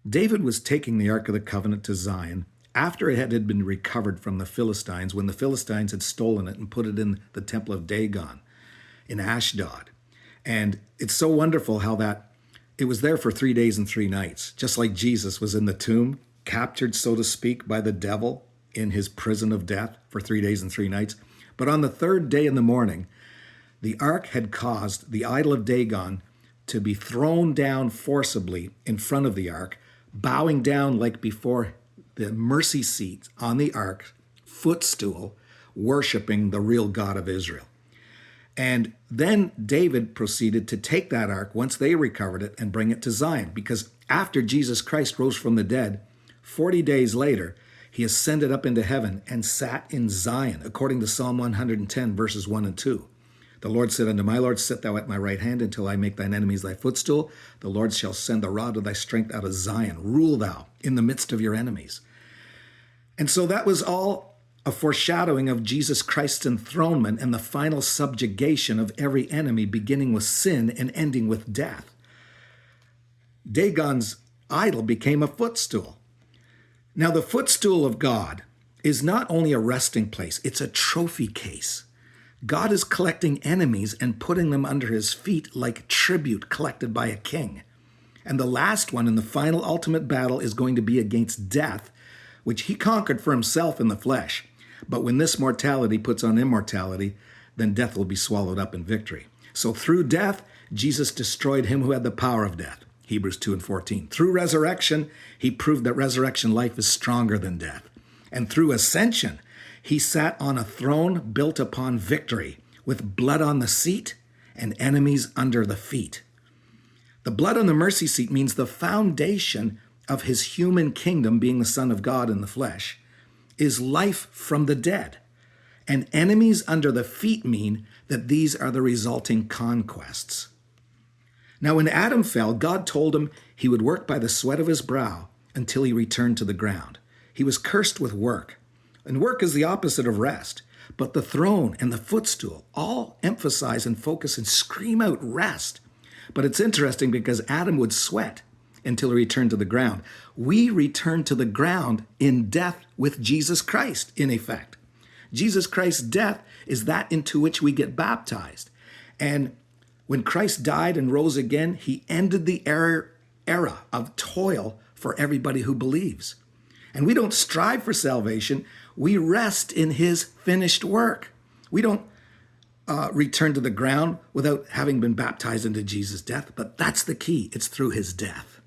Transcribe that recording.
David was taking the Ark of the Covenant to Zion after it had been recovered from the Philistines, when the Philistines had stolen it and put it in the temple of Dagon in Ashdod. And it's so wonderful how that it was there for 3 days and 3 nights, just like Jesus was in the tomb, captured, so to speak, by the devil in his prison of death for 3 days and 3 nights. But on the third day in the morning, the ark had caused the idol of Dagon to be thrown down forcibly in front of the ark, bowing down like before the mercy seat on the ark, footstool, worshiping the real God of Israel. And then David proceeded to take that ark once they recovered it and bring it to Zion, because after Jesus Christ rose from the dead, 40 days later, he ascended up into heaven and sat in Zion, according to Psalm 110, verses 1 and 2. The Lord said unto my Lord, sit thou at my right hand until I make thine enemies thy footstool. The Lord shall send the rod of thy strength out of Zion. Rule thou in the midst of your enemies. And so that was all a foreshadowing of Jesus Christ's enthronement and the final subjugation of every enemy, beginning with sin and ending with death. Dagon's idol became a footstool. Now, the footstool of God is not only a resting place, it's a trophy case. God is collecting enemies and putting them under his feet like tribute collected by a king. And the last one in the final ultimate battle is going to be against death, which he conquered for himself in the flesh. But when this mortality puts on immortality, then death will be swallowed up in victory. So through death, Jesus destroyed him who had the power of death. Hebrews 2 and 14. Through resurrection, he proved that resurrection life is stronger than death. And through ascension, he sat on a throne built upon victory, with blood on the seat and enemies under the feet. The blood on the mercy seat means the foundation of his human kingdom, being the Son of God in the flesh, is life from the dead. And enemies under the feet mean that these are the resulting conquests. Now, when Adam fell, God told him he would work by the sweat of his brow until he returned to the ground. He was cursed with work. And work is the opposite of rest. But the throne and the footstool all emphasize and focus and scream out rest. But it's interesting because Adam would sweat until he returned to the ground. We return to the ground in death with Jesus Christ, in effect. Jesus Christ's death is that into which we get baptized. And when Christ died and rose again, he ended the era of toil for everybody who believes. And we don't strive for salvation. We rest in his finished work. We don't return to the ground without having been baptized into Jesus' death, but that's the key. It's through his death.